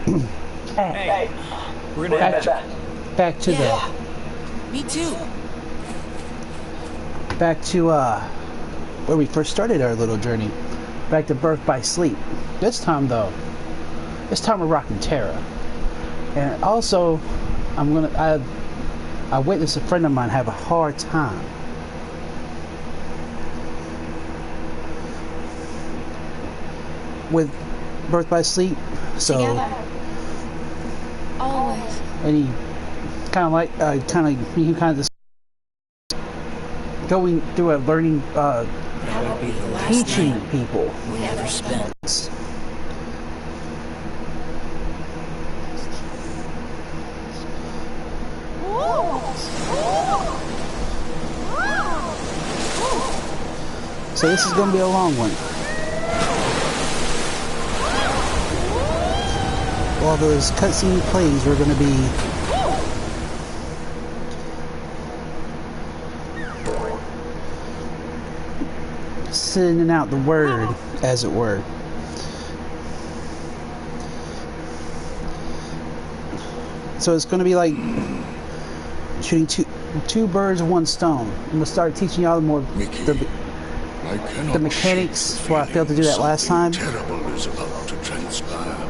Hey, We're gonna head back to Me too. back to where we first started our little journey. Back to birth by sleep. This time though, we're rocking Terra. And also, I witnessed a friend of mine have a hard time with birth by sleep. So, Together. Always. and he kind of going through a learning, That would be the last teaching night people. we ever spent. So this is going to be a long one. All those cutscene plays were going to be sending out the word, as it were. So it's going to be like shooting two birds with one stone. I'm going to start teaching y'all more the mechanics where I failed to do that last time. Terrible is about to transpire.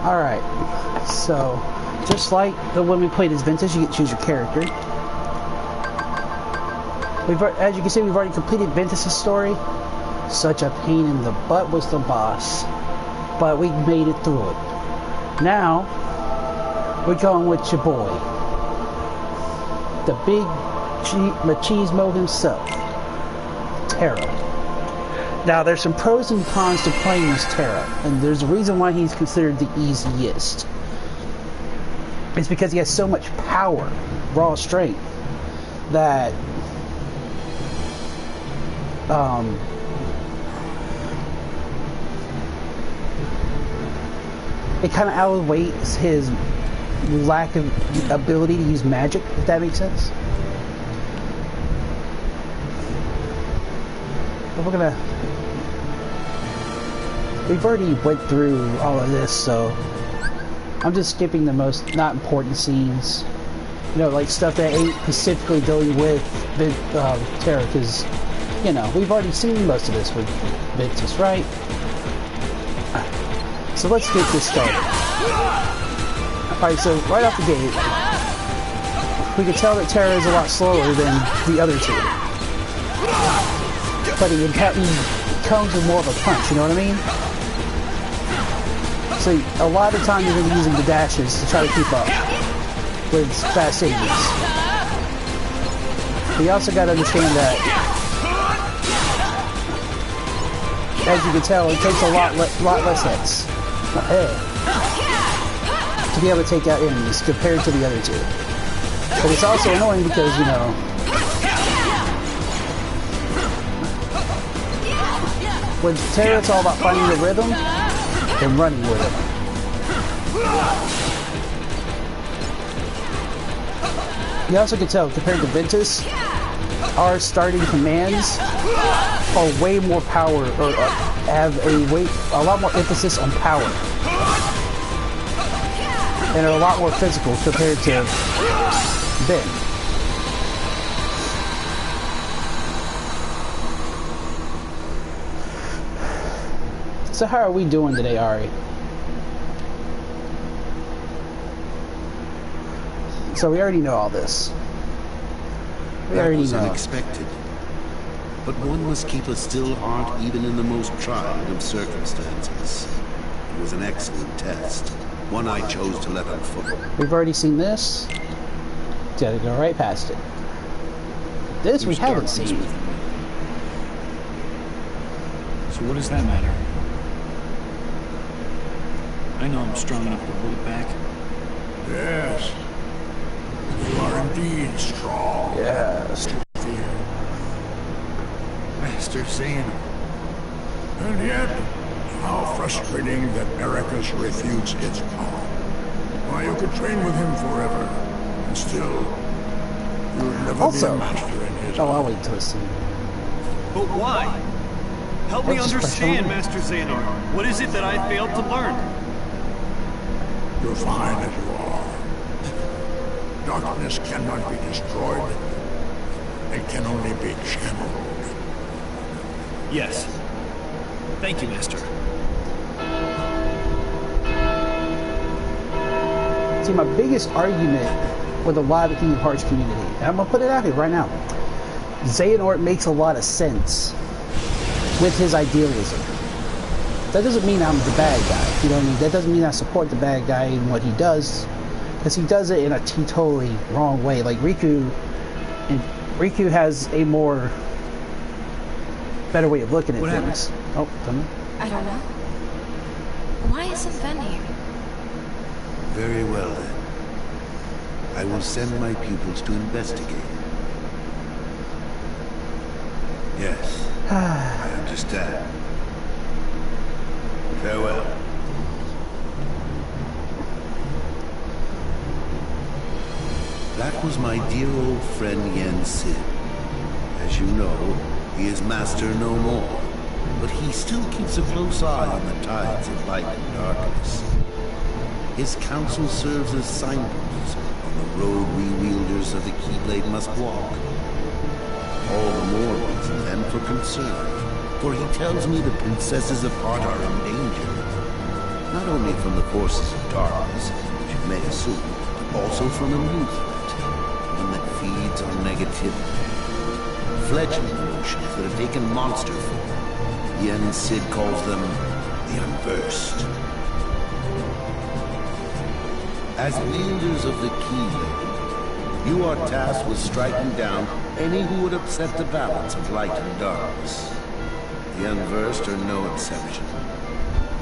Alright, so just like the when we played as Ventus, you get to choose your character. As you can see, we've already completed Ventus' story. Such a pain in the butt was the boss, but we made it through it. Now, we're going with your boy, the big machismo himself, Terra. Now, there's some pros and cons to playing as Terra, and there's a reason why he's considered the easiest. It's because he has so much power, raw strength, that it kind of outweighs his lack of ability to use magic, if that makes sense. But we've already went through all of this, so I'm just skipping the most not important scenes. You know, like stuff that ain't specifically dealing with Terra, because, you know, we've already seen most of this with Ventus, right? So let's get this started. Alright, so right off the gate, we can tell that Terra is a lot slower than the other two. But he comes with more of a punch, you know what I mean? So a lot of times you're going to be using the dashes to try to keep up with fast saviors. But you also got to understand that, as you can tell, it takes a lot less hits to be able to take out enemies compared to the other two. But it's also annoying because, you know, with Terra, it's all about finding the rhythm and running with it. You also can tell, compared to Ventus, our starting commands are way more power, or have a lot more emphasis on power, and are a lot more physical compared to Ben. So how are we doing today, Ari? So we already know all this. That was unexpected. But one must keep a still heart even in the most trying of circumstances. It was an excellent test. One I chose to let unfold. We've already seen this. Gotta go right past it. This we haven't seen. So what does that matter? I know I'm strong enough to hold it back. Yes. You are indeed strong. Yes. Fear. Master Xehanort. And yet, how frustrating that Ericus refutes its power. Why, you could train with him forever, and still, you would never Also, be a master in his I'll wait until it's But why? Help me That's understand, special. Master Xehanort. What is it that I failed to learn? You're fine as you are. Darkness cannot be destroyed. It can only be channeled. Yes. Thank you, Master. See, my biggest argument with a lot of the Kingdom Hearts community, and I'm gonna put it out here right now. Xehanort makes a lot of sense with his idealism. That doesn't mean I'm the bad guy. You know what I mean? That doesn't mean I support the bad guy in what he does, because he does it in a totally wrong way. Like Riku, and Riku has a more better way of looking at What things. Oh, done. I don't know. Why isn't Ven here? Very well then. I will send my pupils to investigate. Yes, I understand. Farewell. That was my dear old friend Yen Sid. As you know, he is master no more, but he still keeps a close eye on the tides of light and darkness. His counsel serves as signposts on the road we wielders of the Keyblade must walk. All the more reason then for concern, for he tells me the princesses of heart are in danger, not only from the forces of darkness, which you may assume, but also from a new threat, one that feeds on negativity. Fledgling emotions that have taken monster form. Yen Sid calls them the Unversed. As leaders of the Keyblade, you are tasked with striking down any who would upset the balance of light and darkness. The Unversed are no exception.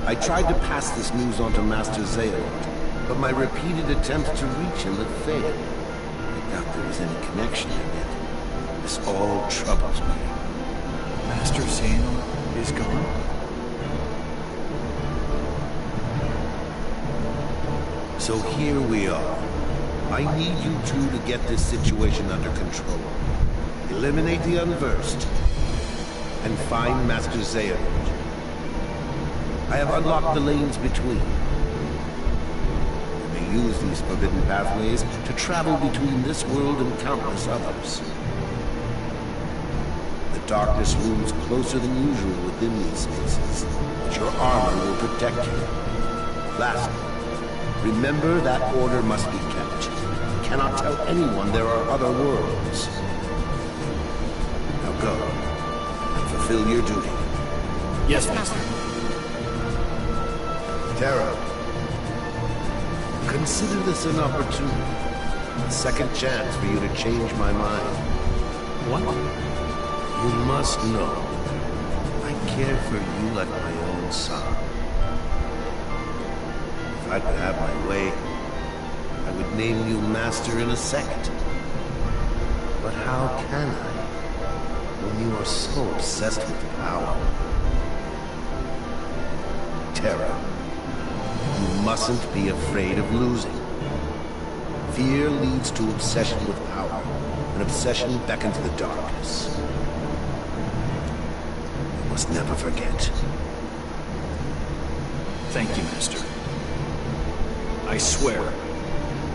I tried to pass this news on to Master Xehanort, but my repeated attempts to reach him have failed. I doubt there is any connection in it. This all troubles me. Master Xehanort is gone? So here we are. I need you two to get this situation under control. Eliminate the Unversed, and find Master Xehanort. I have unlocked the lanes between. You may use these forbidden pathways to travel between this world and countless others. The darkness looms closer than usual within these spaces, but your armor will protect you. Lastly, remember that order must be kept. You cannot tell anyone there are other worlds. Now go, and fulfill your duty. Yes, Master. Terra, consider this an opportunity. A second chance for you to change my mind. What? You must know, I care for you like my own son. If I could have my way, I would name you Master in a second. But how can I, when you are so obsessed with power? Terra, you mustn't be afraid of losing. Fear leads to obsession with power, and obsession beckons the darkness. You must never forget. Thank you, Master. I swear,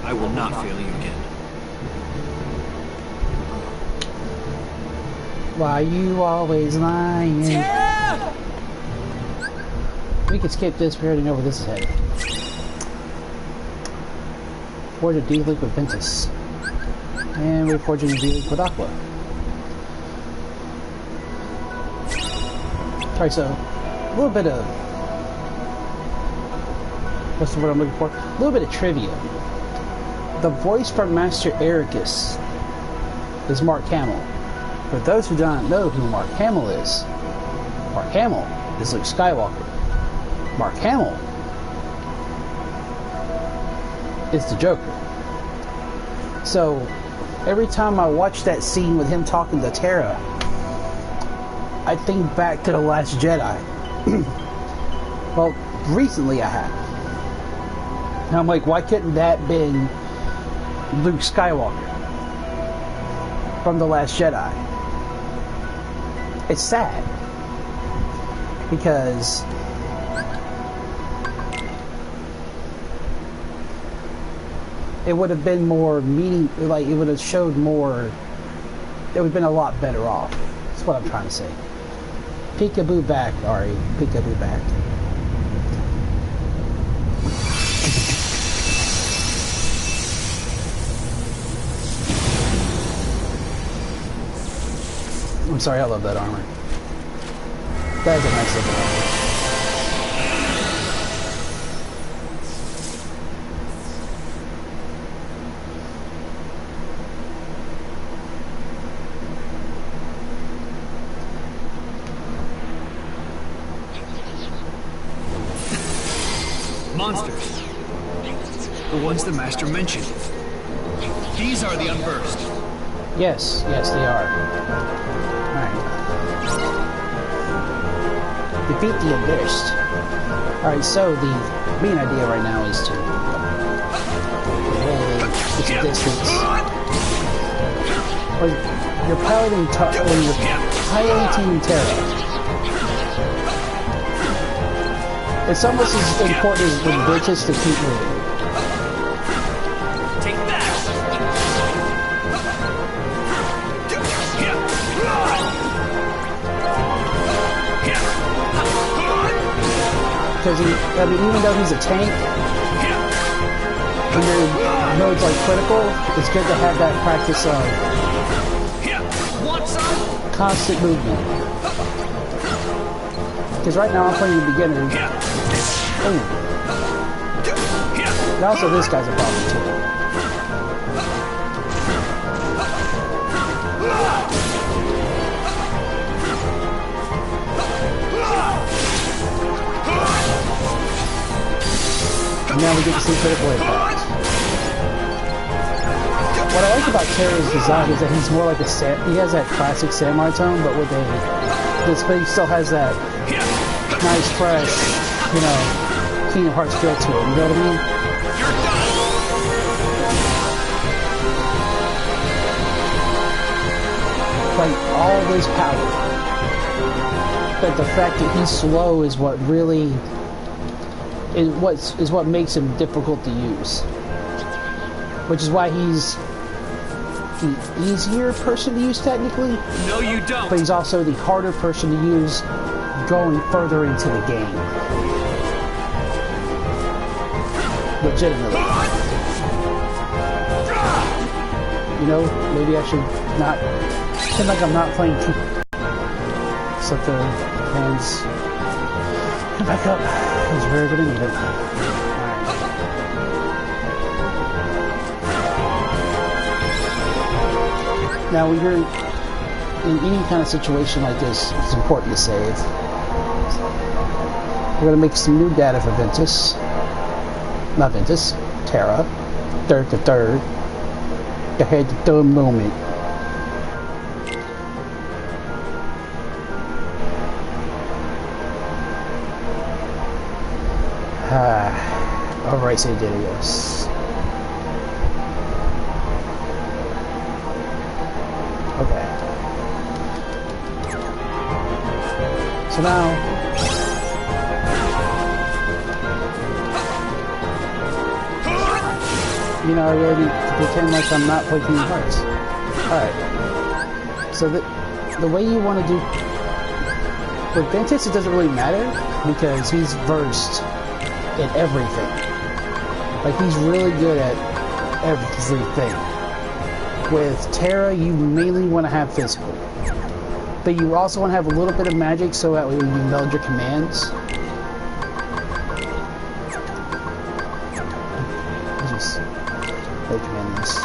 I will not fail you again. Why you always lying? Terra! We can skip this. We already know where this is headed. Forge a D-Link with Ventus. And we're forging a D-Link with Aqua. Alright, so a little bit of... what's the word I'm looking for? A little bit of trivia. The voice for Master Ericus is Mark Hamill. For those who don't know who Mark Hamill is, Mark Hamill is Luke Skywalker. Mark Hamill is the Joker. So every time I watch that scene with him talking to Terra, I think back to The Last Jedi. Well, recently I have. And I'm like, why couldn't that been Luke Skywalker from The Last Jedi? It's sad because it would have been more like it would have showed more, it would have been a lot better off. That's what I'm trying to say. Peekaboo back, Ari. Peekaboo back. I'm sorry, I love that armor. That is a nice looking armor. Monsters. The ones the Master mentioned. These are the Unversed. Yes, yes, they are. Alright. Defeat the Unversed. Alright, so the main idea right now is to get a distance. When you're piloting Terra, it's almost as important as the British to keep moving. Take that. Because I mean, even though he's a tank, when your mode's like critical, it's good to have that practice of constant movement. Because right now I'm playing the beginner. Ooh. And also this guy's a problem too. And now we get to see critical impact. What I like about Terra's design is that he's more like a he has that classic samurai tone, but with a but he still has that nice, fresh, you know, Kingdom Hearts feel to it. You know what I mean? Like all this power, but the fact that he's slow is what really is what makes him difficult to use. Which is why he's the easier person to use technically. No, you don't. But he's also the harder person to use going further into the game. Legitimately. You know, maybe I should not pretend like I'm not playing too. So the hands come back up. He's very gonna need it. Now, when you're in any kind of situation like this, it's important to save. We're going to make some new data for Ventus. Not Ventus, Terra. The third moment. Alright, say Didios. Okay. So now, you know, I really need to pretend like I'm not playing Kingdom Hearts. Alright. So the way you want to do with Ventus, it doesn't really matter because he's versed in everything. Like he's really good at everything. With Terra, you mainly want to have physical. But you also want to have a little bit of magic so that way when you meld your commands. Just command this.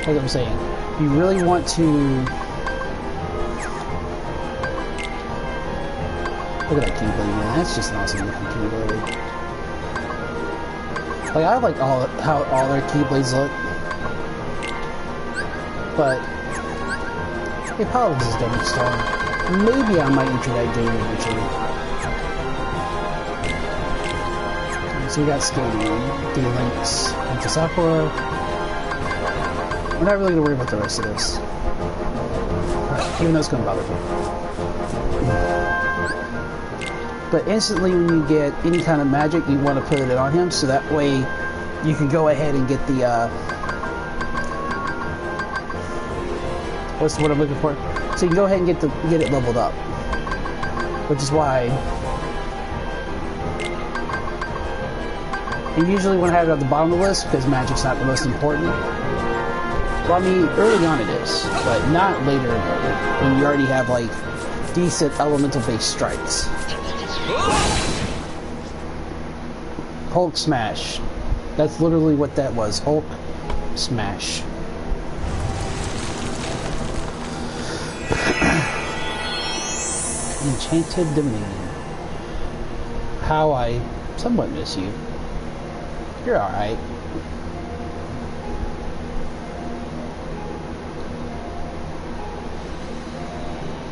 Like I'm saying, if you really want to look at that keyblade, man. That's just an awesome looking keyblade. Like I like how all their keyblades look, but hey, Paladins is Demon Star. Maybe I might enter that game eventually. So we got Scanning, D-Links, and Sakura. We're not really gonna worry about the rest of this, even though it's gonna bother me. But instantly when you get any kind of magic, you want to put it on him, so that way you can go ahead and get the, what's the word I'm looking for? So you can go ahead and get it leveled up. Which is why, and usually when I have it at the bottom of the list, because magic's not the most important. Well, I mean, early on it is, but not later when you already have, like, decent elemental-based strikes. Hulk Smash. That's literally what that was. Hulk Smash. Enchanted Domain. How I somewhat miss you. You're alright.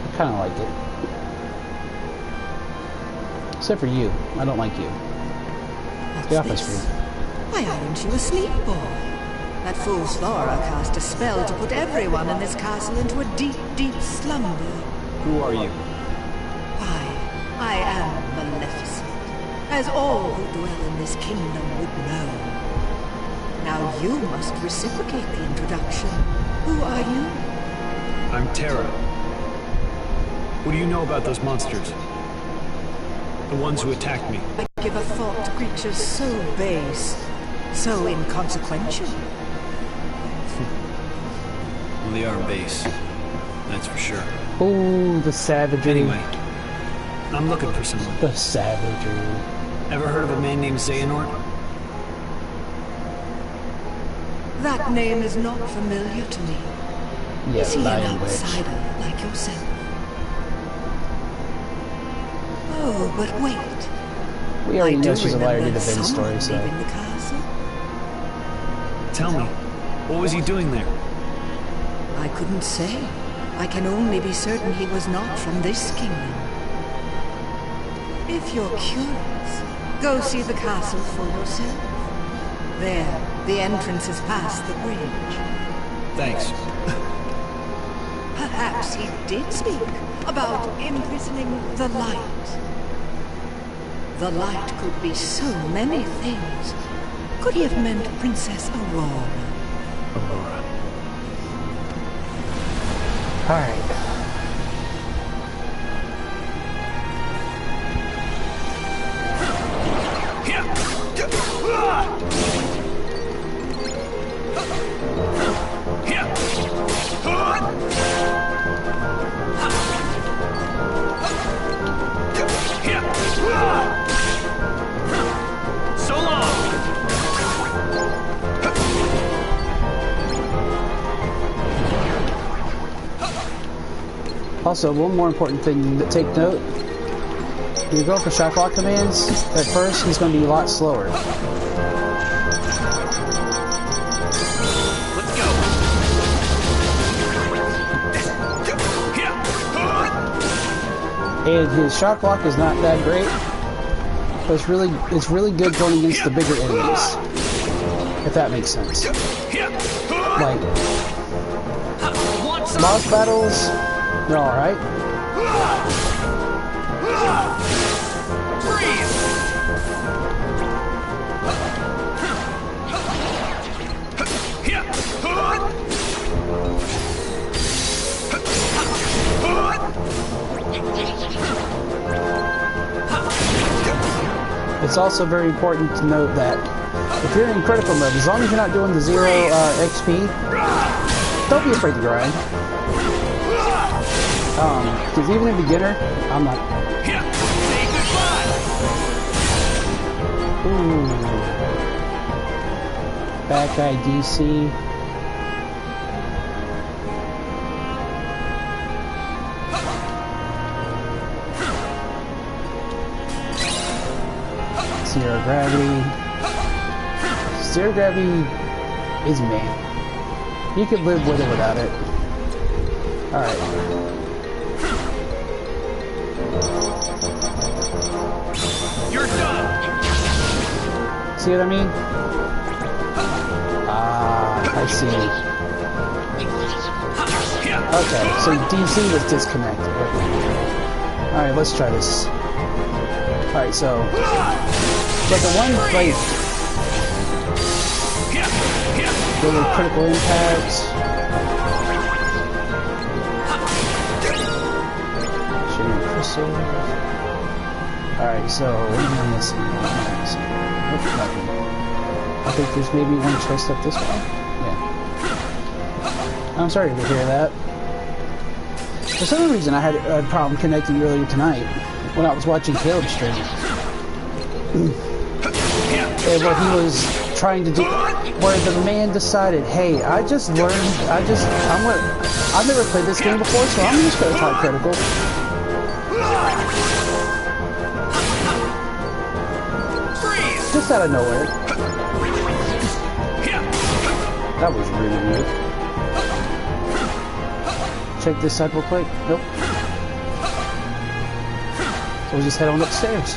I kinda like it. Except for you. I don't like you. Get off my screen. Why aren't you asleep, boy? That fool Slora cast a spell to put everyone in this castle into a deep, deep slumber. Who are you? Why, I am Maleficent, as all who dwell in this kingdom would know. Now you must reciprocate the introduction. Who are you? I'm Terra. What do you know about those monsters? The ones who attacked me. I give a thought to creatures so base, so inconsequential. Well, they are base. That's for sure. Ooh, the savagery. Anyway, I'm looking for someone. The savagery. Ever heard of a man named Xehanort? That name is not familiar to me. Yeah, Is he an Lion Witch. outsider like yourself? Oh, but wait. We already I know do she's a liar to remember the Vin story, someone so. leaving the castle. Tell me, what was he doing there? I couldn't say. I can only be certain he was not from this kingdom. If you're curious, go see the castle for yourself. There, the entrance is past the bridge. Thanks. Perhaps he did speak about imprisoning the light. The light could be so many things. Could he have meant Princess Aurora? Aurora. Alright. So long! Also, one more important thing to take note. When you go for shock lock commands, at first he's going to be a lot slower. Let's go! And his shock lock is not that great, but it's really good going against the bigger enemies. If that makes sense. Like boss battles, they're alright. It's also very important to note that if you're in critical mode, as long as you're not doing the 0 XP, don't be afraid to grind. Because even a beginner, I'm not. Ooh. Bad guy DC. zero gravity. Zero gravity is meh. You can live with it without it. Alright. You're done. See what I mean? Ah, I see. Okay, so DC was disconnected. Alright, let's try this. Alright, so... But the one, like... Really critical impacts. Shooting crystals. Alright, so what am I missing? Nope, nothing. I think there's maybe one chest up this way. Yeah. I'm sorry to hear that. For some reason, I had a problem connecting earlier tonight when I was watching Caleb's stream. Where he was trying to do, where the man decided, hey, I've never played this game before, so I'm just gonna try critical. Just out of nowhere. That was really weird. Check this side real quick. Nope. So we'll just head on upstairs.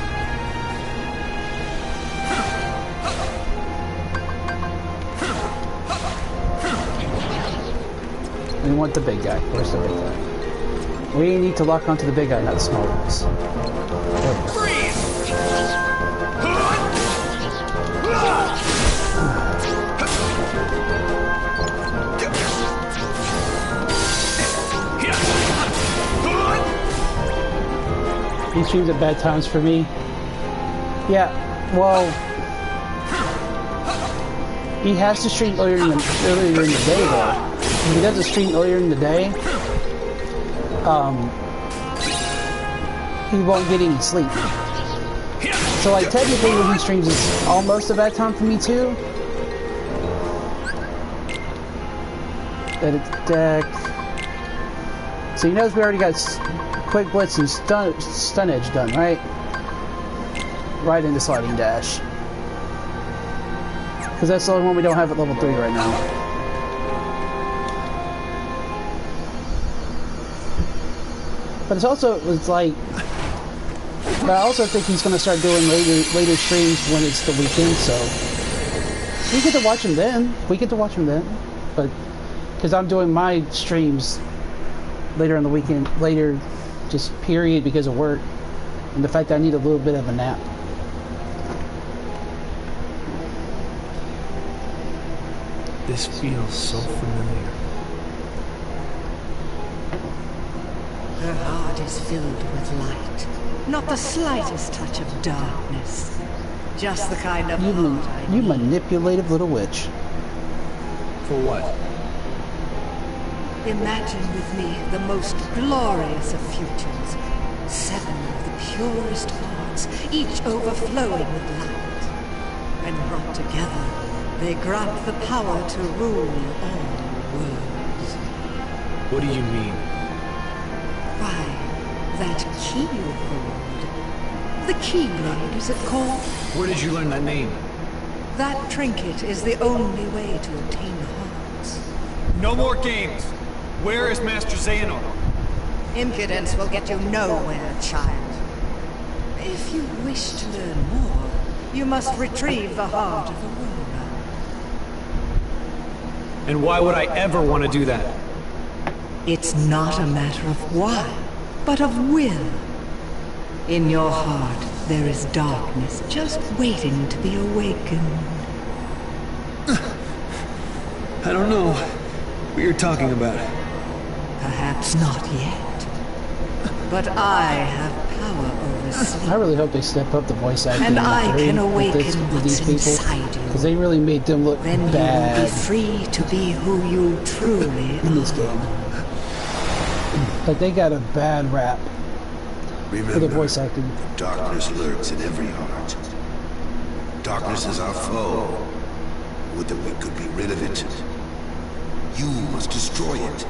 We want the big guy. Where's the big guy? We need to lock onto the big guy, not the small ones. There we go. He streams at bad times for me. Yeah, well, he has to stream earlier in the day though. If he doesn't stream earlier in the day, he won't get any sleep. So like technically when he streams it's almost a bad time for me too. Edit deck. So you notice we already got Quick Blitz and Stun Edge done, right? Right into Sliding Dash. Because that's the only one we don't have at level 3 right now. But it's also, but I also think he's going to start doing later streams when it's the weekend, so we get to watch him then. But, because I'm doing my streams later in the weekend, just period, because of work and the fact that I need a little bit of a nap. This feels so familiar. Her heart is filled with light. Not the slightest touch of darkness. Just the kind of heart I You need. manipulative little witch. For what? Imagine with me the most glorious of futures. 7 of the purest hearts, each overflowing with light. And brought together, they grant the power to rule all worlds. What do you mean? Why, that key you hold. The keyblade, is it called? Where did you learn that name? That trinket is the only way to obtain the hearts. No more games! Where is Master Xehanort? Impudence will get you nowhere, child. If you wish to learn more, you must retrieve the heart of Aurora. And why would I ever want to do that? It's not a matter of why, but of will. In your heart, there is darkness just waiting to be awakened. I don't know what you're talking about. Perhaps not yet. But I have power over sleep. I really hope they step up the voice acting And in the I three can with awaken with these what's people, inside you. because they really made them look Then you will be bad free to be who you truly in this are. game. Like they got a bad rap for the Remember, voice acting. darkness lurks in every heart. Darkness is our foe. Would that we could be rid of it. You must destroy it.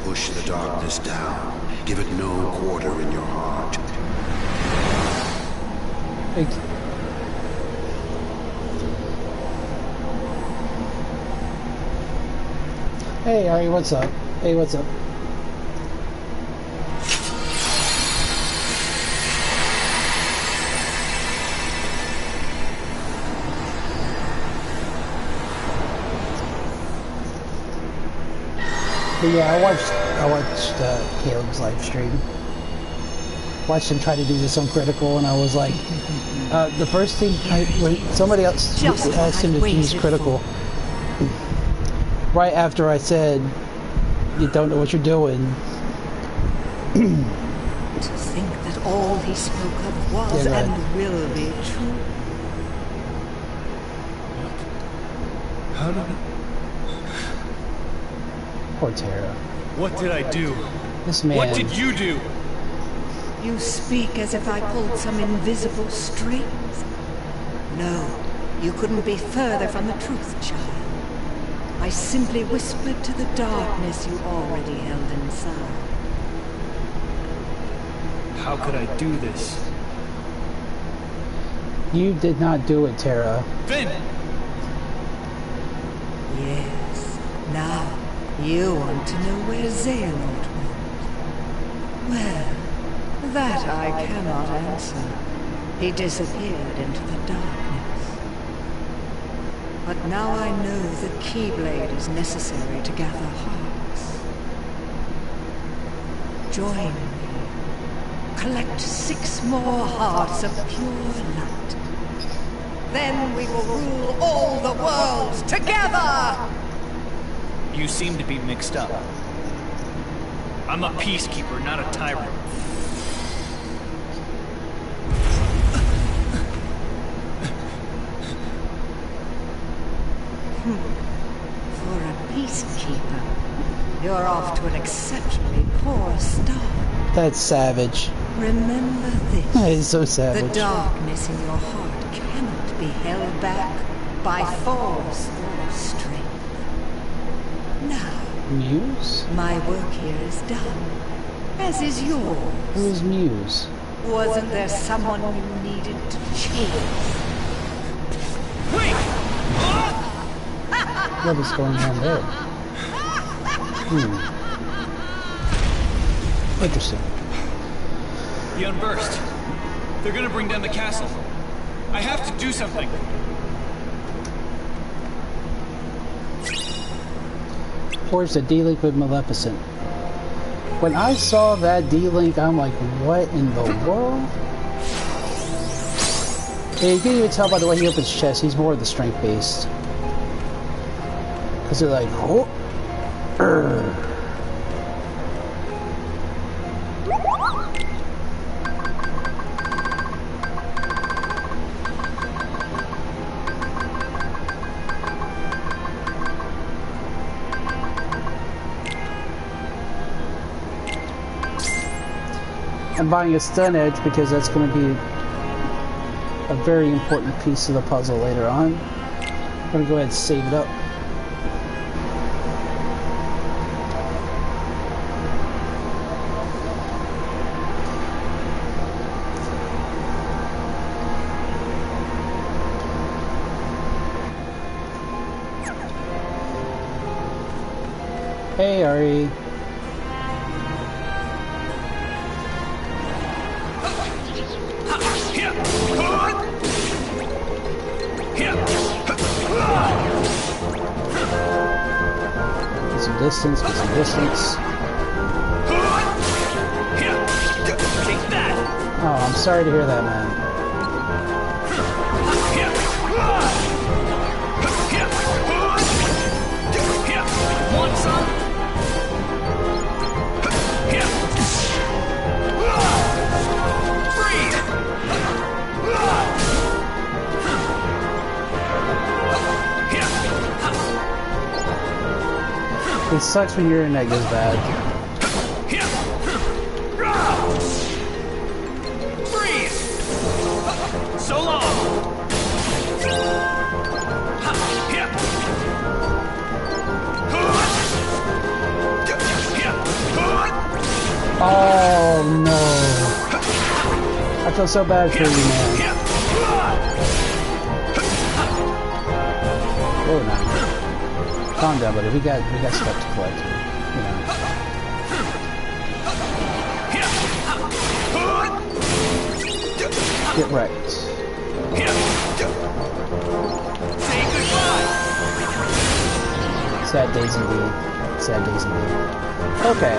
Push the darkness down. Give it no quarter in your heart. Hey, Ari, what's up? Hey, what's up? But yeah, I watched Caleb's live stream. Watched him try to do this on critical, and I was like, the first thing when somebody else asked him to use critical, right after I said, "You don't know what you're doing." To think that all he spoke of was and will be true. How did it... Poor Terra. What did I do? This man. What did you do? You speak as if I pulled some invisible strings. No, you couldn't be further from the truth, child. I simply whispered to the darkness you already held inside. How could I do this? You did not do it, Terra. Vin! Yes. Now, you want to know where Xehanort went. Well, that I cannot answer. He disappeared into the darkness. But now I know the Keyblade is necessary to gather hearts. Join me. Collect 6 more hearts of pure light. Then we will rule all the worlds together! You seem to be mixed up. I'm a peacekeeper, not a tyrant. For a peacekeeper, you're off to an exceptionally poor start. That's savage. Remember this. That is so savage. The darkness in your heart cannot be held back by force or strength. Now, Muse? my work here is done, as is yours. Who is Muse? Wasn't there someone you needed to chase? Wait! What is going on there? Interesting. The Unversed. They're gonna bring down the castle. I have to do something. Forged a D-Link with Maleficent. When I saw that D-Link, I'm like, what in the world? Yeah, you can even tell by the way he opens his chest, he's more of the strength based. Because they're like, oh, I'm buying a stun edge because that's going to be a very important piece of the puzzle later on. I'm going to go ahead and save it up. Hey, Ari. Get some distance, get some distance. Oh, I'm sorry to hear that, man. Want some? It sucks when your internet goes bad. Freeze! So long! Oh no. I feel so bad for you, man. Oh no. Calm down, buddy. We got stuff to collect here. You know. Get wrecked. Say goodbye. Sad days indeed. Sad days indeed. Okay.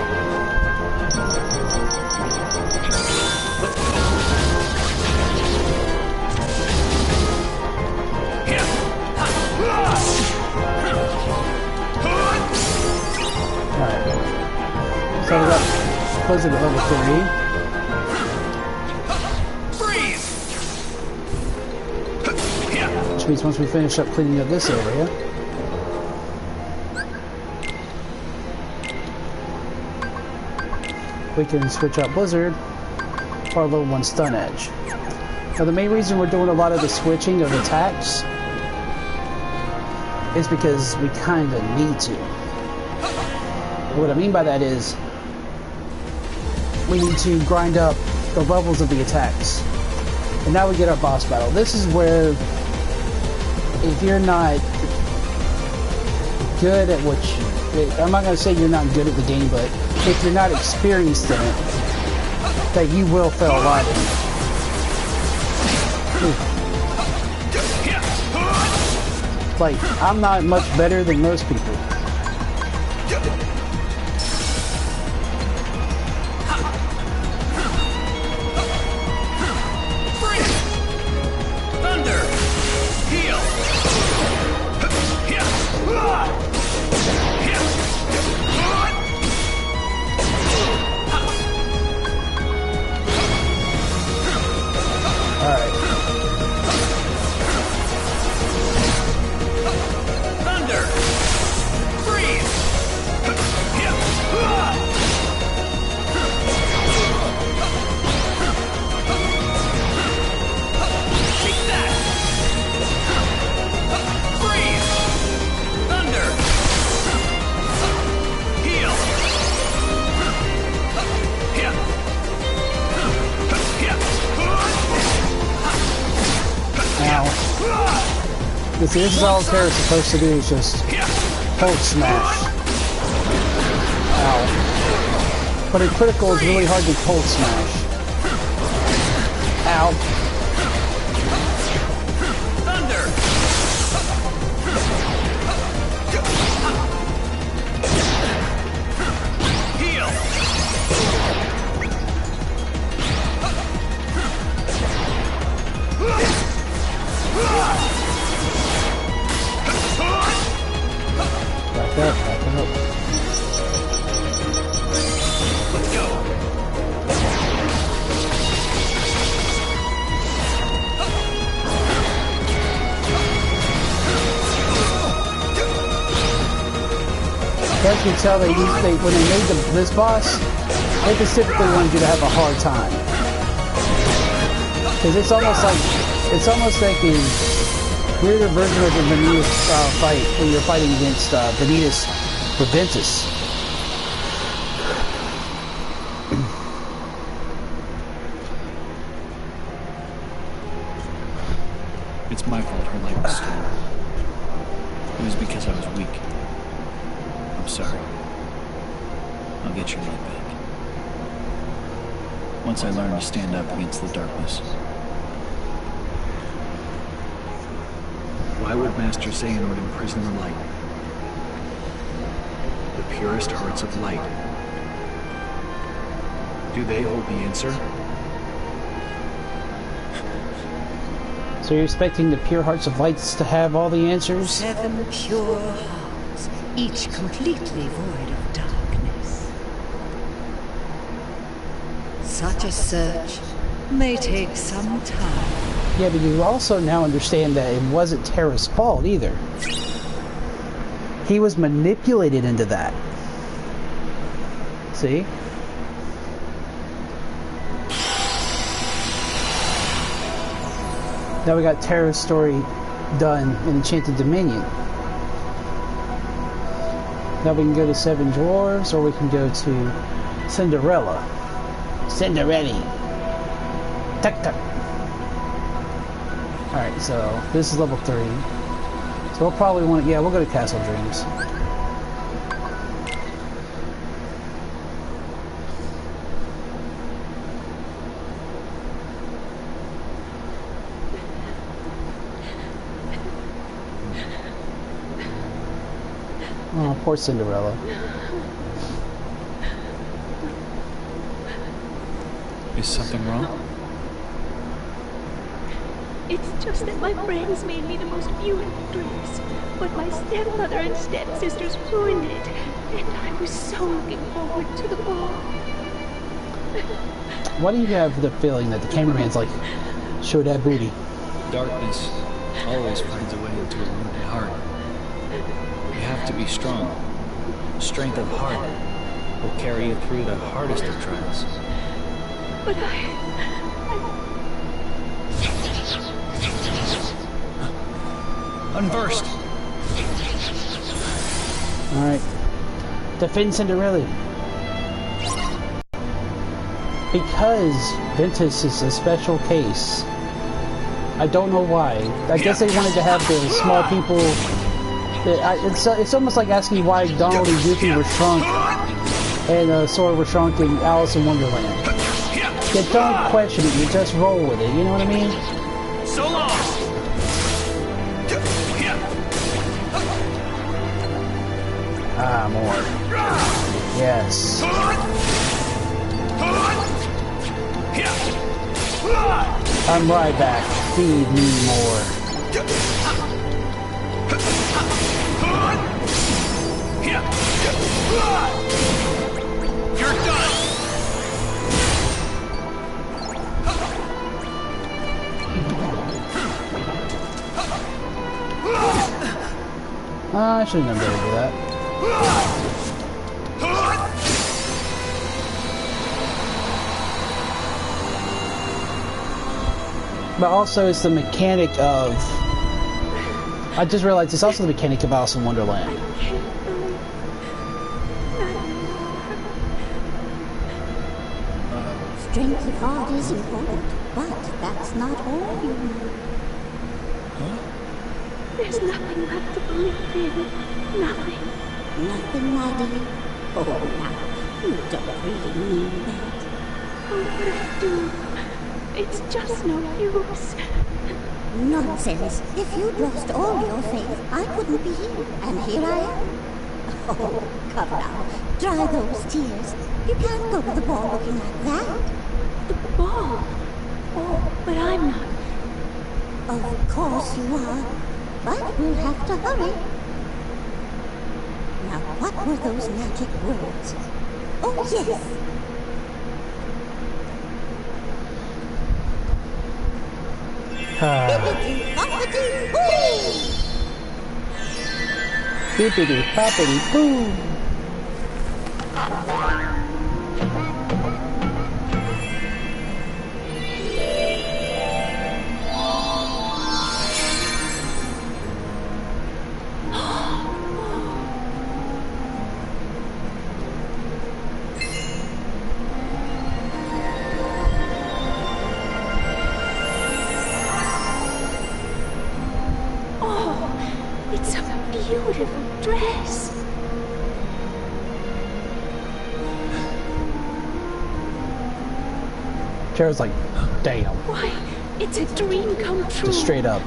Alright. So we got Blizzard at level 3. Which means once we finish up cleaning up this area, we can switch out Blizzard for our level 1 stun edge. Now the main reason we're doing a lot of the switching of attacks is because we kinda need to. What I mean by that is we need to grind up the levels of the attacks. And now we get our boss battle. This is where if you're not good at what you... I'm not going to say you're not good at the game, but if you're not experienced in it, that you will fail a lot in it. Like, I'm not much better than most people. This is all Terra's supposed to do, is just hold smash. Ow. But in critical, it's really hard to hold smash. Ow. As you can tell, when they made this boss, they specifically wanted you to have a hard time, because it's almost like a weirder version of the Vanitas fight when you're fighting against Vanitas Reventus. It's my fault her light was stolen. It was because I was weak. I'm sorry. I'll get your light back. Once I learn to stand up against the darkness. Why would Master Xehanort imprison the light? The purest hearts of light. Do they hold the answer? So you're expecting the pure hearts of lights to have all the answers? 7 pure hearts, each completely void of darkness. Such a search may take some time. Yeah, but you also now understand that it wasn't Terra's fault either. He was manipulated into that. See? Now we got Terra's story done in Enchanted Dominion. Now we can go to 7 Dwarves, or we can go to Cinderella. Cinderella. Tuck tuck. Alright, so this is level 3. So we'll probably want to, yeah, we'll go to Castle Dreams. Oh, poor Cinderella. Is something wrong? It's just that my friends made me the most beautiful dress, but my stepmother and stepsisters ruined it, and I was so looking forward to the ball. Why do you have the feeling that the cameraman's like, show that booty? Darkness always finds a way into a wounded heart. You have to be strong. Strength of heart will carry you through the hardest of trials. But Unversed! Alright. Defend Cinderella. Because Ventus is a special case. I don't know why. I guess they wanted to have the small people... It's almost like asking why Donald and Goofy were shrunk and Sora were shrunk in Alice in Wonderland. You don't question it, you just roll with it, you know what I mean? So long! Ah, more. Yes. I'm right back. Feed me more. You're done! I shouldn't have been able to do that. But also it's the mechanic of... I just realized it's also the mechanic of Alice in Wonderland. Strength of heart is important, but that's not all you need. there's nothing left to believe in. Nothing. Nothing, my dear. Oh, now, you don't really mean that. Oh, but I do. It's just no use. Nonsense. If you'd lost all your faith, I couldn't be here, and here I am. Oh, come now. Dry those tears. You can't go to the ball looking like that. The ball? Oh, but I'm not. Of course you are. But we'll have to hurry. Now, what were those magic words? Oh, yes. Bippity boppity boo. It's a beautiful dress. Terra's like, damn. Why, it's a dream come true. Just straight up.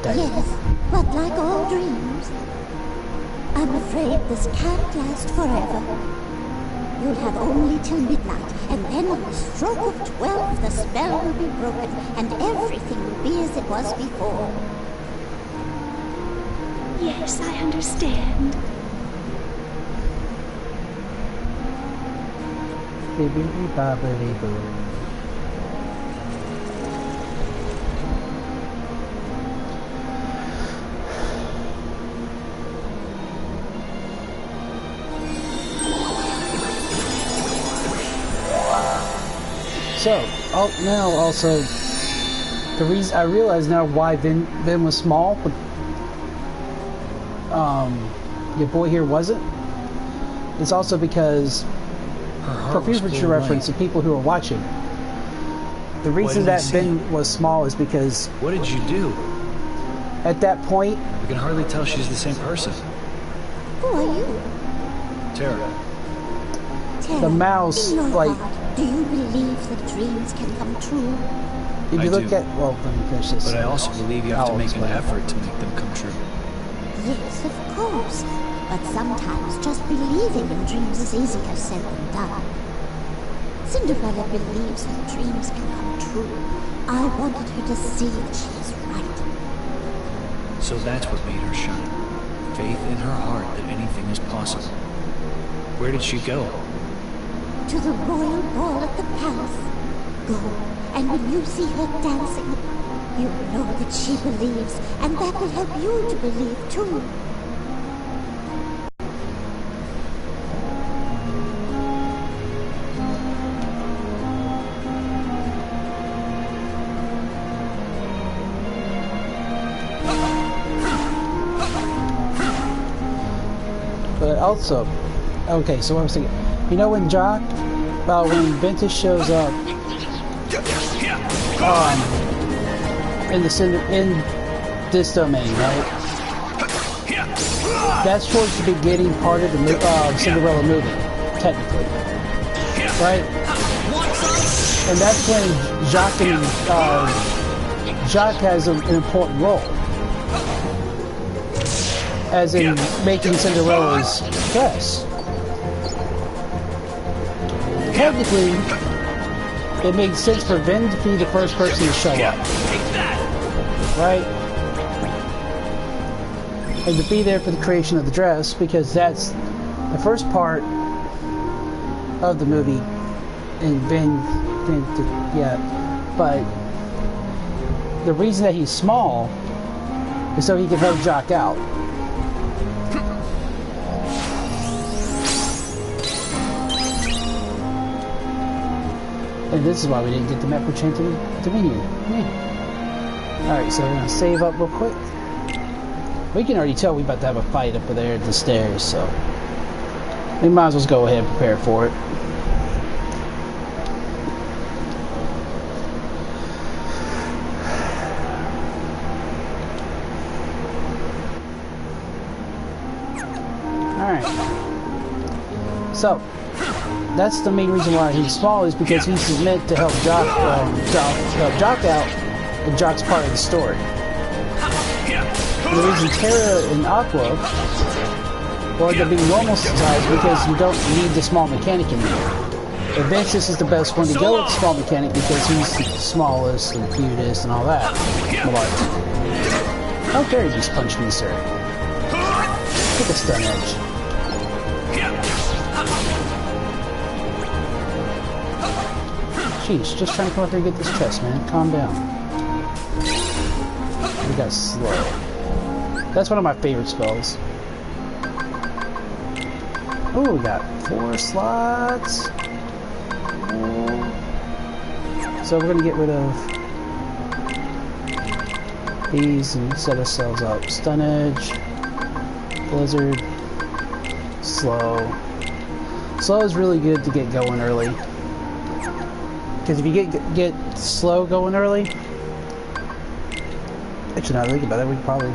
Damn. Yes, but like all dreams, I'm afraid this can't last forever. You'll have only till midnight, and then on the stroke of 12, the spell will be broken, and everything will be as it was before. Yes, I understand. Bippity boppity boo. So, now also, the reason I realize now why Vin was small, but your boy here wasn't. It's also because, for future reference to people who are watching, the reason that Vin was small is because... What did you do? at that point. We can hardly tell she's the same person. Who are you? Terra. Terra, The mouse, in your like... heart, do you believe that dreams can come true? If you I look do. at... Well, let me finish this. But I also believe you have to I'll make an explain. effort to make them come true. Yes, of course. But sometimes just believing in dreams is easier said than done. Cinderella believes that dreams can come true. I wanted her to see that she is right. So that's what made her shine. Faith in her heart that anything is possible. Where did she go? To the royal ball at the palace. Go, and when you see her dancing, you'll know that she believes, and that will help you to believe too. But also, okay, so what I was thinking, you know when when Ventus shows up, in this domain, right? That's towards the beginning part of the Cinderella movie, technically, right? And that's when Jacques has an important role. As in making Cinderella's dress. Technically, it makes sense for Vin to be the first person to show up. Right? And to be there for the creation of the dress, because that's the first part of the movie. And but the reason that he's small is so he can help Jacques out. And this is why we didn't get the map for Chanting Dominion. Yeah. Alright, so we're going to save up real quick. We can already tell we're about to have a fight up there at the stairs, so we might as well go ahead and prepare for it. Alright. So, that's the main reason why he's small, is because he's meant to help Jacques out, and Jacques part of the story. And the reason Terra and Aqua will end up being normal size because you don't need the small mechanic anymore. And Ventus is the best one to go with the small mechanic because he's the smallest and cutest and all that. How dare you just punch me, sir? Take a stun edge. Jeez, just trying to come up here and get this chest, man. Calm down. We got slow. That's one of my favorite spells. Oh, we got 4 slots. So we're gonna get rid of these and set ourselves up. Stun Edge, Blizzard, Slow. Slow is really good to get going early. Because if you get slow going early, actually, now that I think about it, we could probably.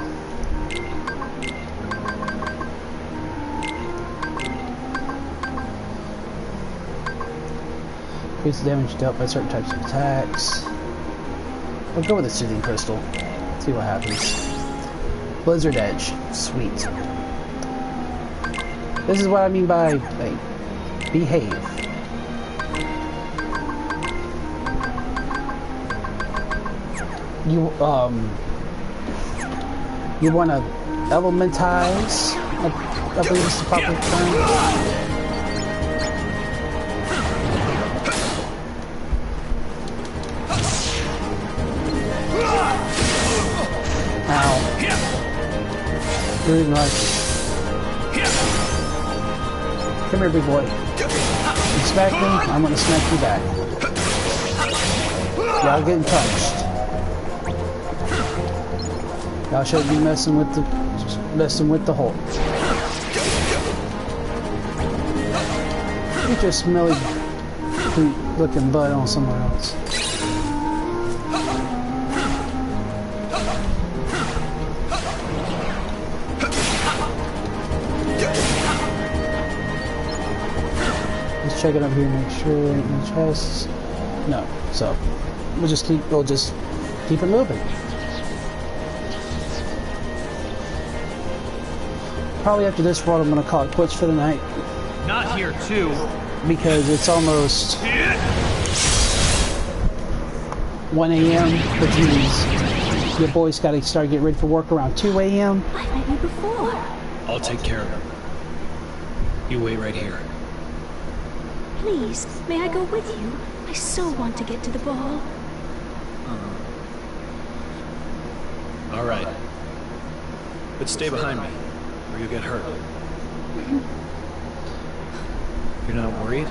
Increase the damage dealt by certain types of attacks. We'll go with the Soothing Crystal. See what happens. Blizzard Edge. Sweet. This is what I mean by, like, behave. You want to elementize, I believe is the proper term. Ow. Really nice. Come here, big boy. You smack me, I'm gonna smack you back. Y'all getting touched. Y'all shouldn't be messing with the hole. Get your smelly looking butt on somewhere else. checking over here, make sure there ain't any chests. No, so we'll just keep it moving. Probably after this run, I'm gonna call it quits for the night. Not here, too. Because it's almost 1 a.m., which means your boys gotta start getting ready for work around 2 a.m. I met you before. I'll take care of him. You wait right here. Please, may I go with you? I so want to get to the ball. All right. But stay behind me, or you'll get hurt. You're not worried?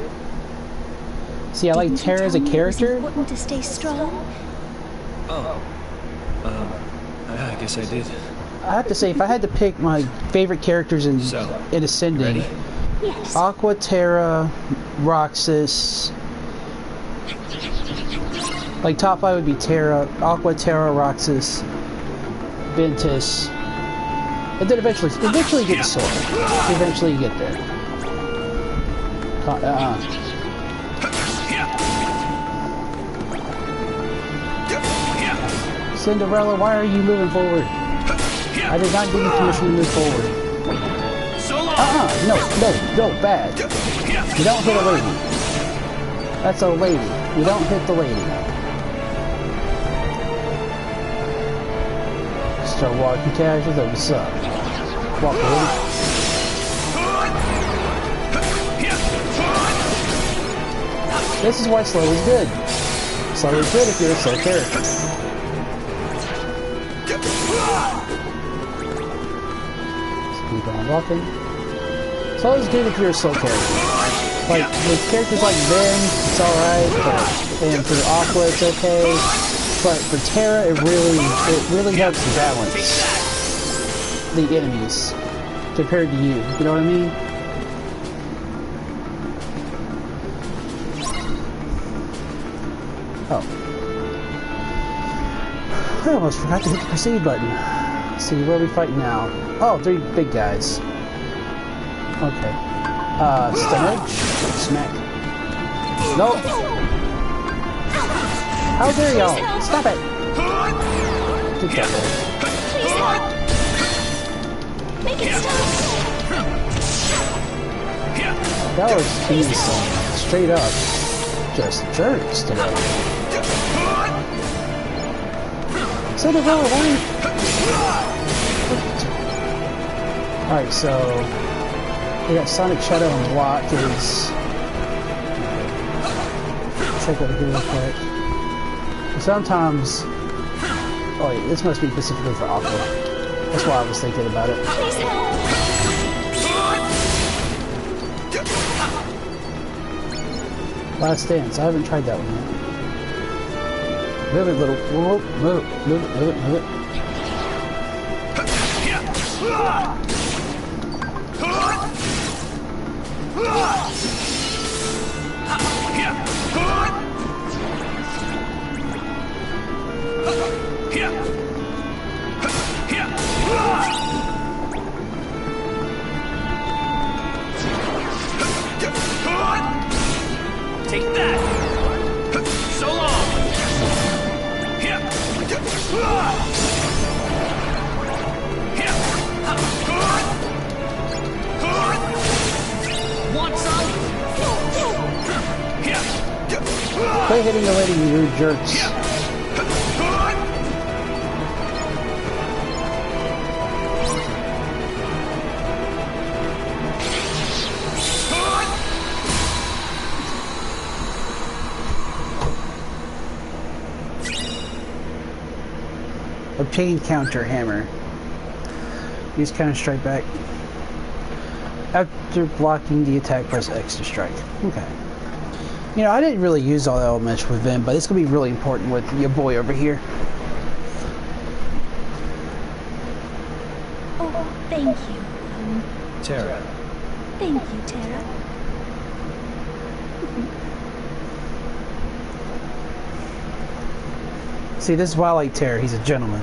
See, I like Didn't you Terra as a tell me it was character. important to stay strong. Oh. I guess I did. I have to say, if I had to pick my favorite characters in Ascending, ready? Yes. Aqua, Terra, Roxas. Like top 5 would be Terra, Aqua, Terra, Roxas, Ventus, and then eventually get the sword. Eventually you get there. Cinderella, why are you moving forward? I did not give you permission to move forward. No, bad. You don't hit a lady. That's a lady. You don't hit the lady. Start walking casual, then what's up? Walk lady. This is why slow is good. Slow is good if you're a slow character. Keep on walking. Slow is good if you're a slow character. Like, with characters like Ben, it's alright, and for Aqua, it's okay. But for Terra, it really helps balance the enemies compared to you. You know what I mean? Oh. I almost forgot to hit the proceed button. Let's see, what are we fighting now? Oh, 3 big guys. Okay. Stomach. Smack. Nope. How dare y'all? Stop it! Get that way. Please help. Make it stop. That was easy. Straight up. Just jerks today. Cinderella, why? Alright, so we got Sonic Shadow and Block is. Check over here real quick. Sometimes. Oh wait, this must be specifically for Aqua. That's why I was thinking about it. Please help. Last Dance. I haven't tried that one yet. Move it, little. Move it. Take that! So long! Want some? Quit hitting the lady, you rude jerks. Obtain counter hammer. Use counter strike back. After blocking the attack, press X to strike. Okay. You know, I didn't really use all that much with Vin, but it's going to be really important with your boy over here. Oh, thank you. Terra. Thank you, Terra. See, this is why I like Terra. He's a gentleman.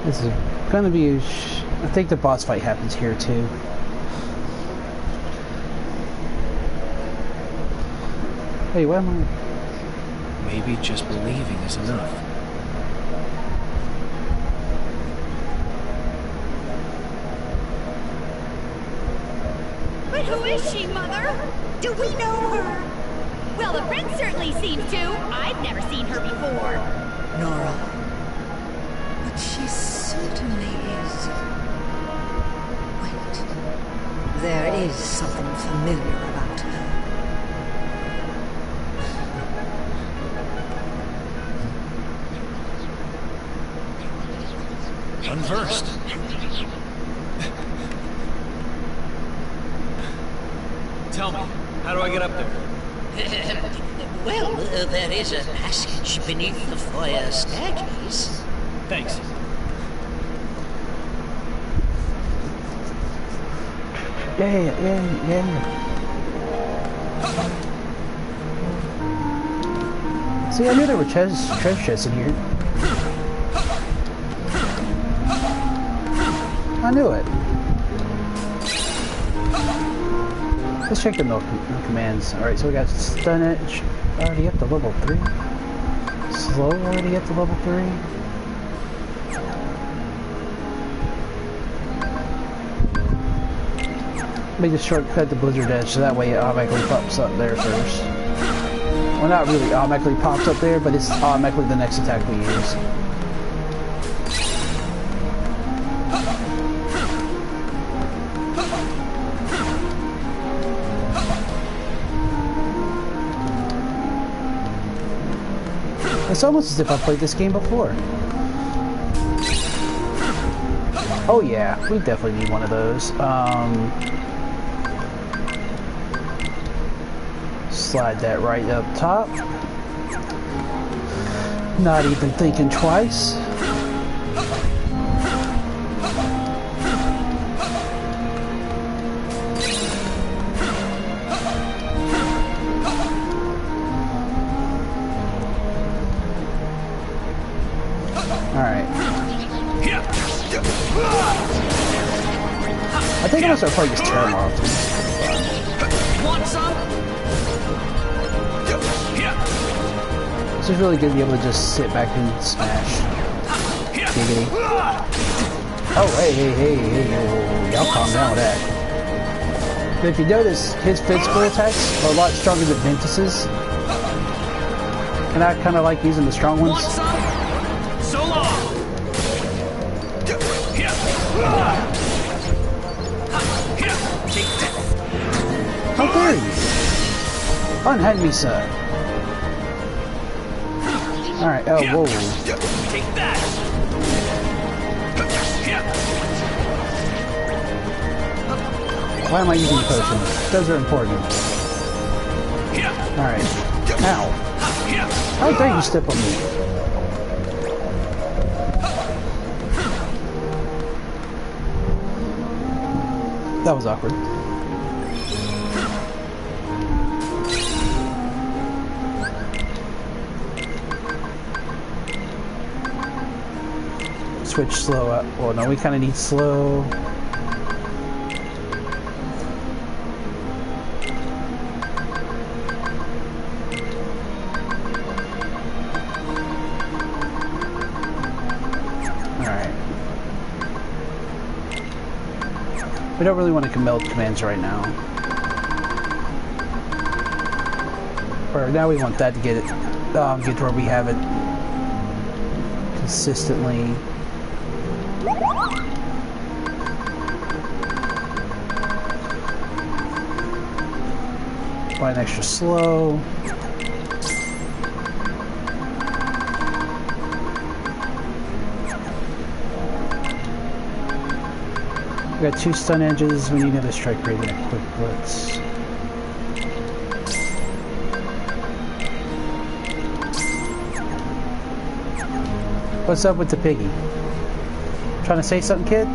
This is gonna be. I think the boss fight happens here too. Hey, what am I? Maybe just believing is enough. But who is she, Mother? Do we know her? Well, the prince certainly seems to. I've never seen her before. Nora. But she certainly is. Wait. There is something familiar about her. Unversed. Tell me, how do I get up there? Well, there is a passage beneath the foyer staircase. Thanks. Yeah. See, I knew there were treasure chests in here. I knew it. Let's check the milk commands. Alright, so we got stun edge already up to level 3. Slow already up to level 3. Let me just shortcut the blizzard edge so that way it automatically pops up there first. Well, not really automatically pops up there, but it's automatically the next attack we use. It's almost as if I played this game before. Oh yeah, we definitely need one of those. Slide that right up top. Not even thinking twice. Alright. I think I'm gonna start playing this Terra more often. Want some? This is really good to be able to just sit back and smash. Giggity. Oh, hey, y'all calm down with that. But if you notice, his physical attacks are a lot stronger than Ventus's. And I kind of like using the strong ones. So long. How dare you? Unhand me, sir. Alright, oh, whoa. Take that. Why am I using the potion? Those are important. Alright. Ow. How dare you step on me? That was awkward. Switch slow up. Well, no, we kind of need slow. Alright. We don't really want to meld commands right now. Or now we want that to get it, get to where we have it consistently. Buy an extra slow. We got 2 stun edges. We need another strike rate and a quick blitz. What's up with the piggy? Trying to say something, kid?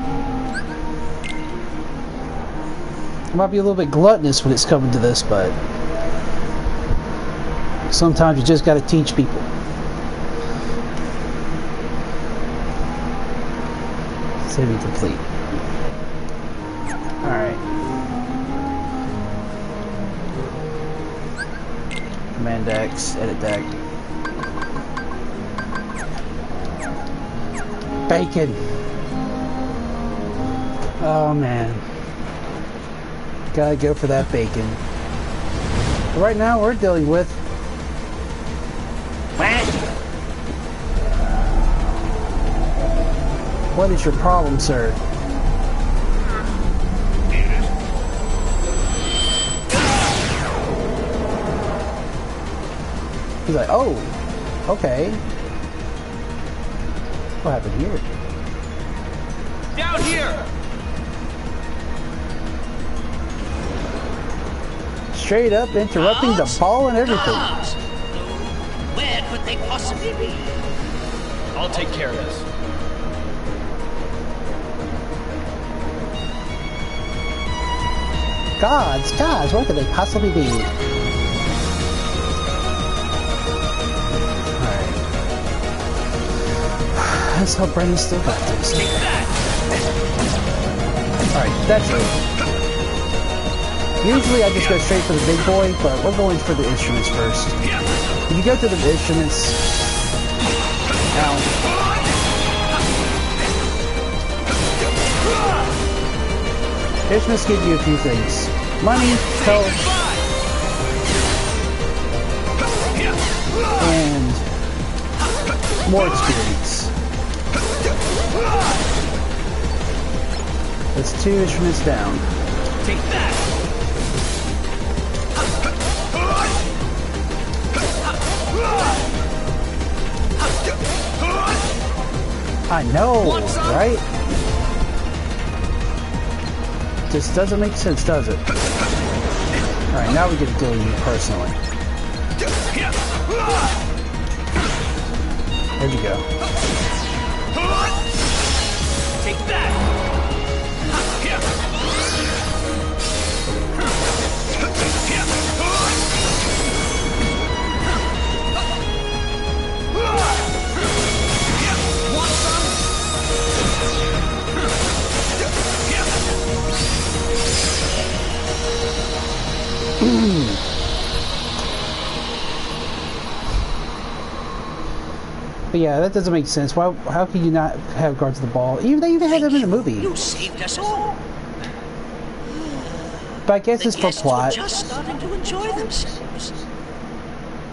I might be a little bit gluttonous when it's coming to this, but sometimes you just gotta teach people. activity complete. Alright. Command X, edit deck. Bacon! Oh man. Gotta go for that bacon. But right now we're dealing with... What is your problem, sir? He's like, oh, okay. What happened here? Down here! Straight up interrupting the ball and everything. Where could they possibly be? I'll take care of this. Gods, where could they possibly be? Alright. Let's hope Brendan's still got this. Alright, that's it. Usually I just go straight for the big boy, but we're going for the instruments first. If you go to the instruments... Ow. Instruments give you a few things. Money, health, and more experience. That's 2 instruments down. Take that! I know, right? Just doesn't make sense, does it? Alright, now we get to deal with you personally. There you go. Take that! Want some? But yeah, that doesn't make sense. Why? How can you not have guards of the ball? They even had them in the movie. You saved us all. But I guess it's for plot. Were just starting to enjoy themselves.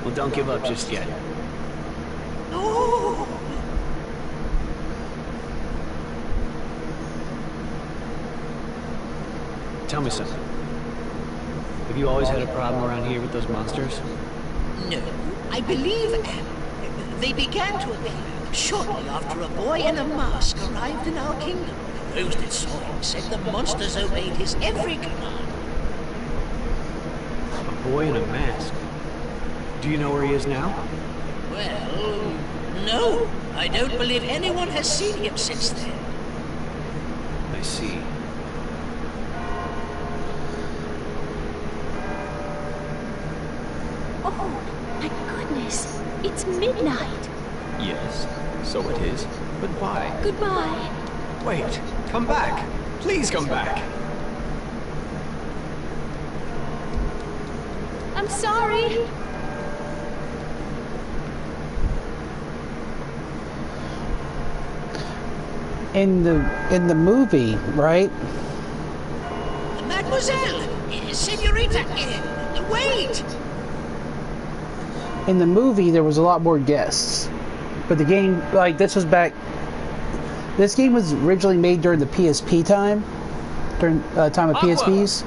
Well, don't give up just yet. Oh. Tell me something. Have you always had a problem around here with those monsters? No, I believe they began to appear shortly after a boy in a mask arrived in our kingdom. Those that saw him said the monsters obeyed his every command. A boy in a mask? Do you know where he is now? Well, no. I don't believe anyone has seen him since then. I see. Oh, my goodness. It's midnight. Yes, so it is. But why? Goodbye. Wait, come back. Please come back. I'm sorry. In the movie, right? Mademoiselle, Senorita, wait! In the movie, there was a lot more guests. But the game, like, this was back... This game was originally made during the PSP time. During time of PSPs.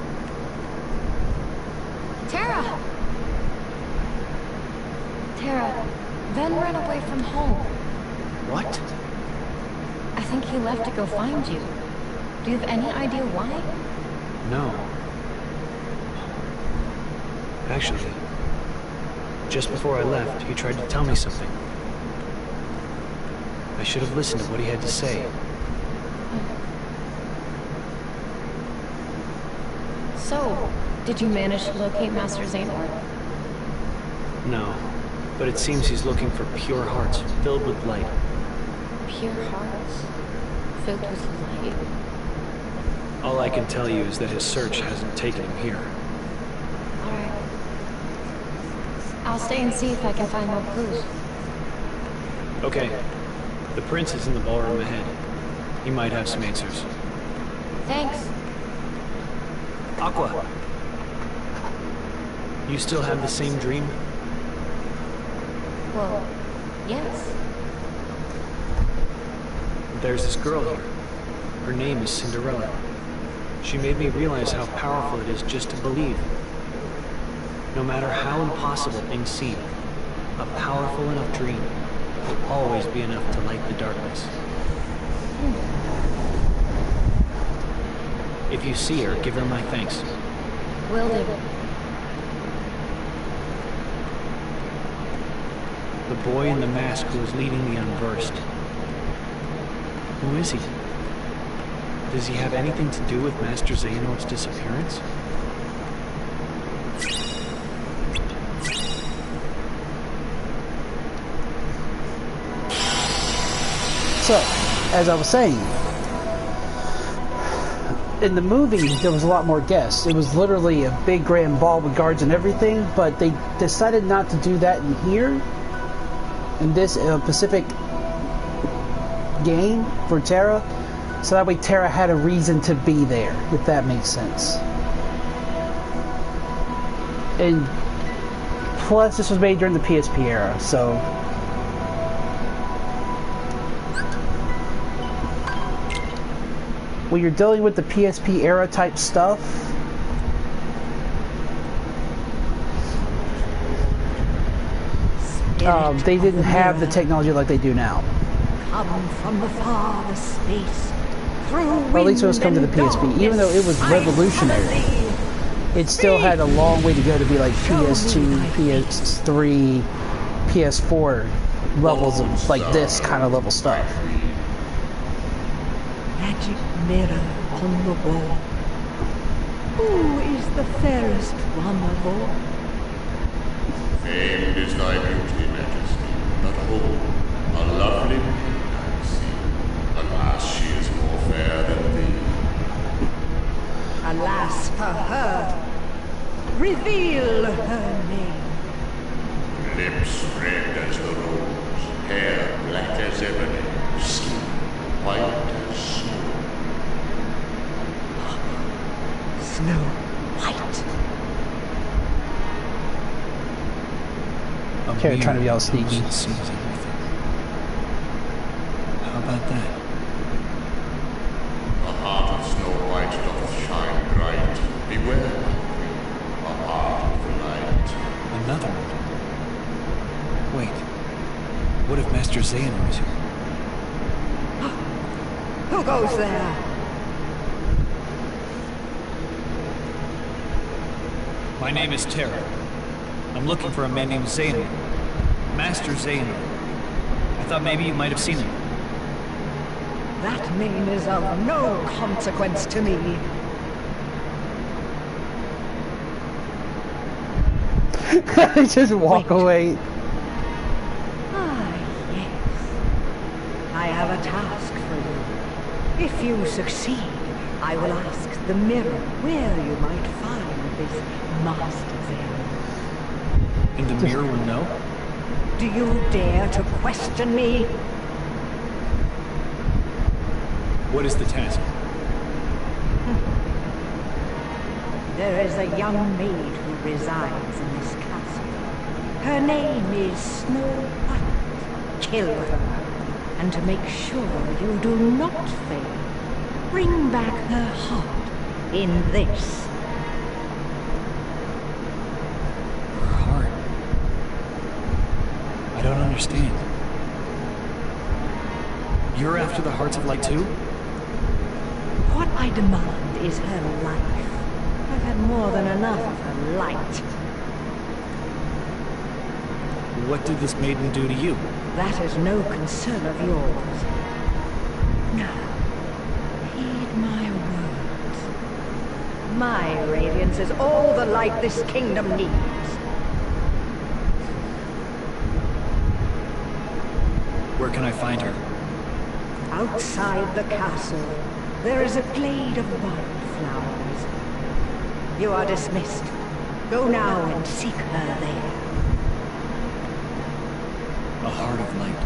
Terra! Terra, Ben ran away from home. What? I think he left to go find you. Do you have any idea why? No. Actually, just before I left, he tried to tell me something. I should have listened to what he had to say. So, did you manage to locate Master Xehanort? No, but it seems he's looking for pure hearts filled with light. Pure hearts, filled with light. All I can tell you is that his search hasn't taken him here. Alright. I'll stay and see if I can find more clues. Okay. The prince is in the ballroom ahead. He might have some answers. Thanks. Aqua! You still have the same dream? Well, yes. There's this girl here. Her name is Cinderella. She made me realize how powerful it is just to believe. No matter how impossible things seem, a powerful enough dream will always be enough to light the darkness. If you see her, give her my thanks. Will do. The boy in the mask who is leading the unversed. Who is he? Does he have anything to do with Master Xehanort's disappearance? So, as I was saying, in the movie there was a lot more guests. It was literally a big grand ball with guards and everything, but they decided not to do that in here, in this Pacific game for Terra, so that way Terra had a reason to be there, if that makes sense. And plus this was made during the PSP era, so when you're dealing with the PSP era type stuff, they didn't have the technology like they do now. Come from the farthest space, through well, at least it was coming to the PSP. Even though it was revolutionary, it still had a long way to go to be like PS2, PS3, PS4 levels of like this kind of level stuff. Magic mirror on the wall. Who is the fairest one of all? Famed is thy beauty, Majesty, but hold, a lovely maid I see. Alas, she is more fair than thee. Alas for her. Reveal her name. Lips red as the rose, hair black as ebony, skin white as snow. Snow White. Okay, trying to be all sneaky. Sees everything. How about that? The heart of Snow White doth shine bright. Beware, a heart of light. Another one. Wait. What if Master Xehanort is here? Who goes there? My name is Terra. I'm looking for a man named Xehanort. Master Xehanort. I thought maybe you might have seen him. That name is of no consequence to me. Just walk away. Ah, yes. I have a task for you. If you succeed, I will ask the mirror where you might find this Master Xehanort. And the mirror will know? Do you dare to question me? What is the task? There is a young maid who resides in this castle. Her name is Snow White. Kill her, and to make sure you do not fail, bring back her heart in this. Her heart? I don't understand. You're after the hearts of light too? What I demand is her life. I've had more than enough of her light. What did this maiden do to you? That is no concern of yours. Now, heed my words. My radiance is all the light this kingdom needs. Where can I find her? Outside the castle, there is a glade of wildflowers. You are dismissed. Go now and seek her there. A heart of light.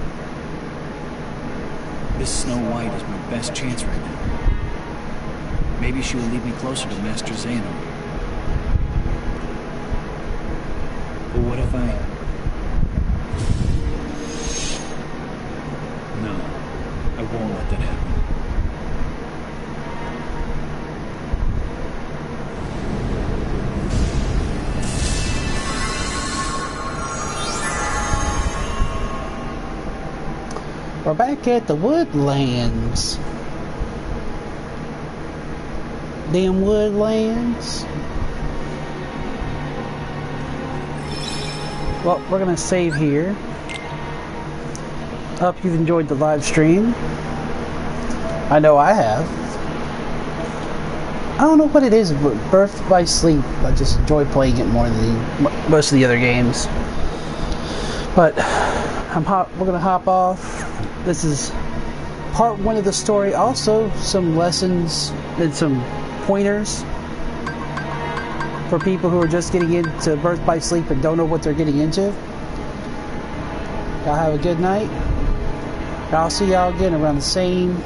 This Snow White is my best chance right now. Maybe she will lead me closer to Master Xehanort. But what if I... No, I won't let that happen. We're back at the Woodlands. Damn Woodlands. Well, we're gonna save here. Hope you've enjoyed the live stream. I know I have. I don't know what it is, but Birth by Sleep, I just enjoy playing it more than most of the other games. But we're gonna hop off. This is part 1 of the story. Also, some lessons and some pointers for people who are just getting into Birth by Sleep and don't know what they're getting into. Y'all have a good night. I'll see y'all again around the same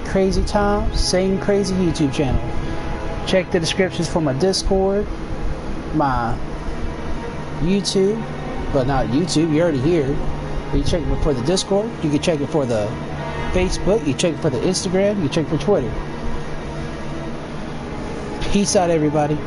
crazy time, same crazy YouTube channel. Check the descriptions for my Discord, my YouTube, but not YouTube, you're already here. You check it for the Discord, you can check it for the Facebook, you check it for the Instagram, you check it for Twitter. Peace out, everybody.